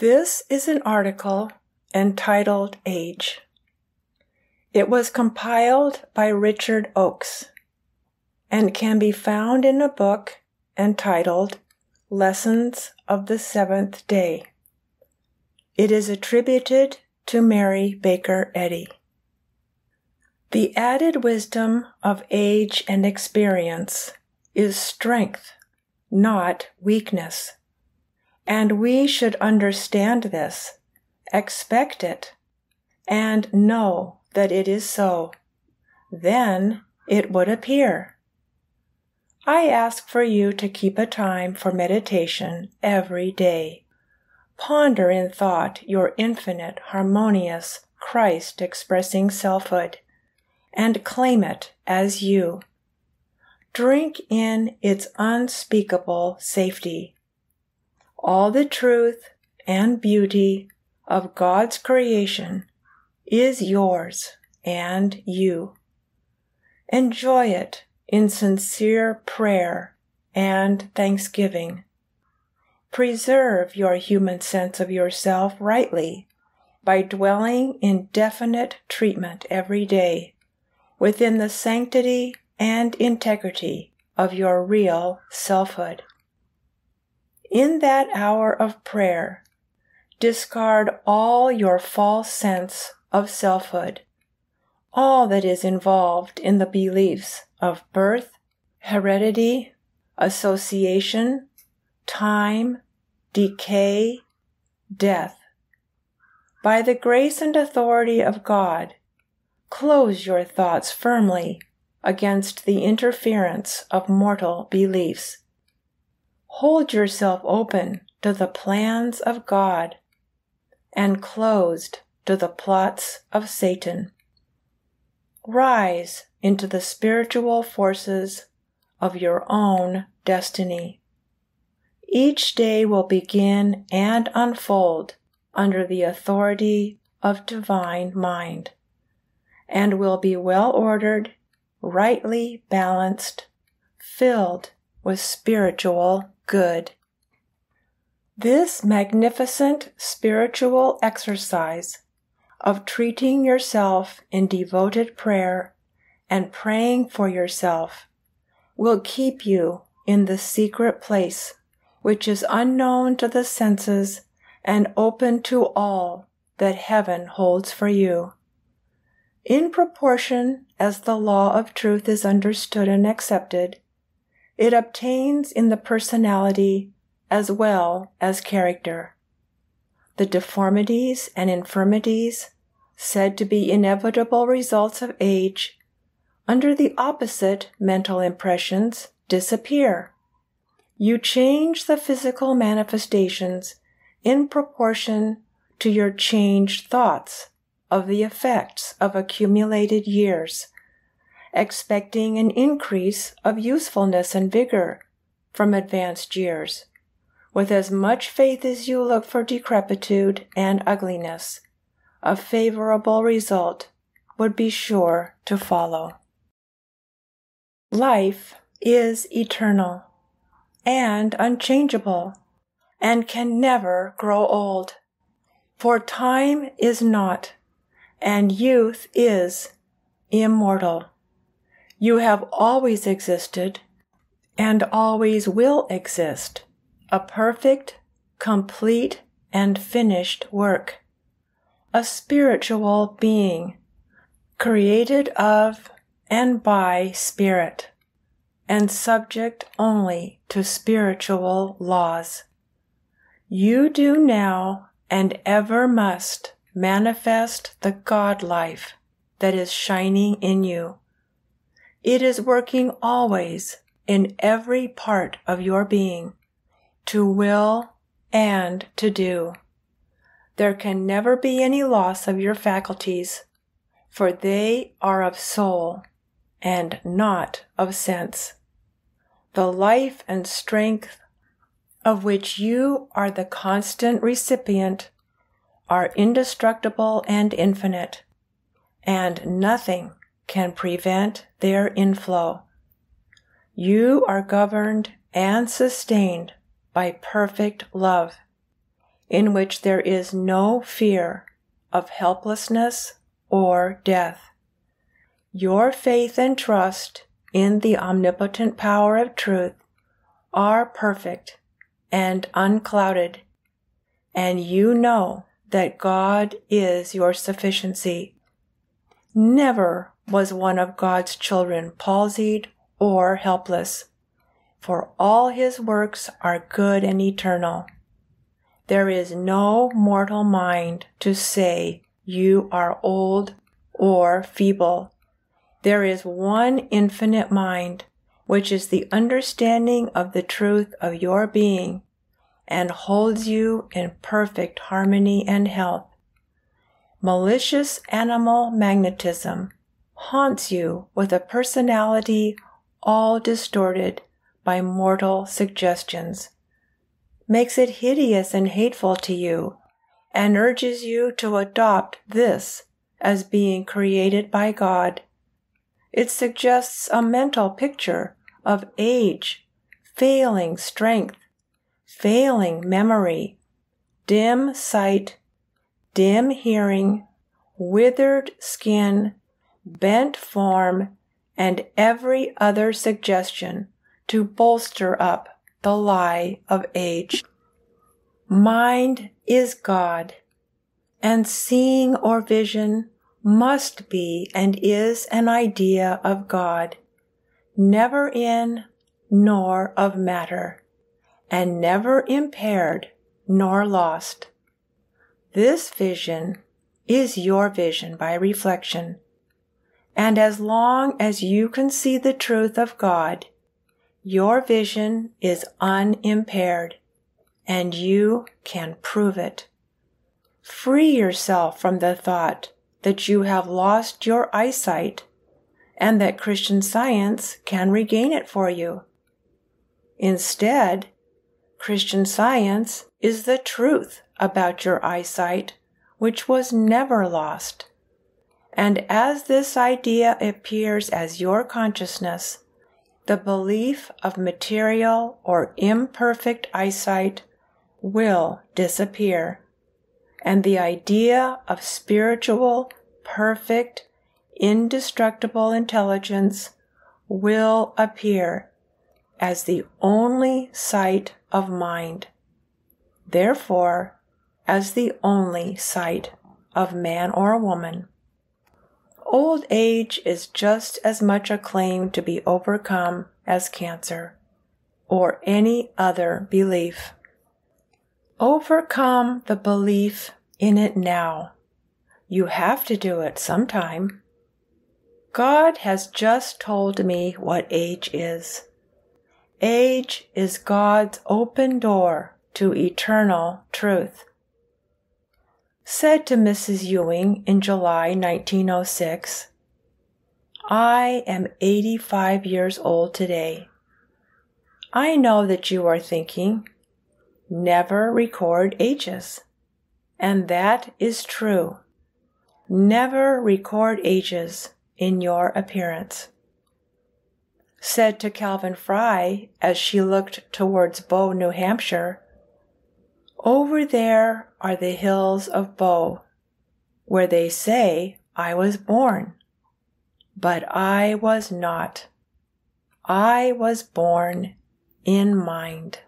This is an article entitled Age. It was compiled by Richard Oakes and can be found in a book entitled Lessons of the Seventh Day. It is attributed to Mary Baker Eddy. The added wisdom of age and experience is strength, not weakness. And we should understand this, expect it, and know that it is so. Then it would appear. I ask for you to keep a time for meditation every day. Ponder in thought your infinite, harmonious, Christ-expressing selfhood, and claim it as you. Drink in its unspeakable safety. All the truth and beauty of God's creation is yours and you. Enjoy it in sincere prayer and thanksgiving. Preserve your human sense of yourself rightly by dwelling in definite treatment every day within the sanctity and integrity of your real selfhood. In that hour of prayer, discard all your false sense of selfhood, all that is involved in the beliefs of birth, heredity, association, time, decay, death. By the grace and authority of God, close your thoughts firmly against the interference of mortal beliefs. Hold yourself open to the plans of God and closed to the plots of Satan. Rise into the spiritual forces of your own destiny. Each day will begin and unfold under the authority of divine mind, and will be well ordered, rightly balanced, filled with spiritual good. This magnificent spiritual exercise of treating yourself in devoted prayer and praying for yourself will keep you in the secret place which is unknown to the senses and open to all that heaven holds for you. In proportion as the law of truth is understood and accepted, it obtains in the personality as well as character. The deformities and infirmities said to be inevitable results of age, under the opposite mental impressions, disappear. You change the physical manifestations in proportion to your changed thoughts of the effects of accumulated years, expecting an increase of usefulness and vigor from advanced years, with as much faith as you look for decrepitude and ugliness. A favorable result would be sure to follow. Life is eternal and unchangeable and can never grow old, for time is not, and youth is immortal. You have always existed and always will exist, a perfect, complete, and finished work, a spiritual being, created of and by Spirit, and subject only to spiritual laws. You do now and ever must manifest the God life that is shining in you. It is working always in every part of your being, to will and to do. There can never be any loss of your faculties, for they are of soul and not of sense. The life and strength of which you are the constant recipient are indestructible and infinite, and nothing can prevent their inflow. You are governed and sustained by perfect love, in which there is no fear of helplessness or death. Your faith and trust in the omnipotent power of truth are perfect and unclouded, and you know that God is your sufficiency. Never was one of God's children palsied or helpless, for all his works are good and eternal. There is no mortal mind to say you are old or feeble. There is one infinite mind, which is the understanding of the truth of your being, and holds you in perfect harmony and health. Malicious animal magnetism haunts you with a personality all distorted by mortal suggestions, makes it hideous and hateful to you, and urges you to adopt this as being created by God. It suggests a mental picture of age, failing strength, failing memory, dim sight, dim hearing, withered skin, bent form, and every other suggestion to bolster up the lie of age. Mind is God, and seeing or vision must be and is an idea of God, never in nor of matter, and never impaired nor lost. This vision is your vision by reflection, and as long as you can see the truth of God, your vision is unimpaired, and you can prove it. Free yourself from the thought that you have lost your eyesight and that Christian Science can regain it for you. Instead, Christian Science is the truth about your eyesight, which was never lost. And as this idea appears as your consciousness, the belief of material or imperfect eyesight will disappear, and the idea of spiritual, perfect, indestructible intelligence will appear as the only sight of mind, therefore as the only sight of man or woman. Old age is just as much a claim to be overcome as cancer, or any other belief. Overcome the belief in it now. You have to do it sometime. God has just told me what age is. Age is God's open door to eternal truth. Said to Mrs. Ewing in July 1906, I am 85 years old today. I know that you are thinking, never record ages. And that is true. Never record ages in your appearance. Said to Calvin Fry as she looked towards Bow, New Hampshire, over there are the hills of Bow, where they say I was born. But I was not. I was born in mind.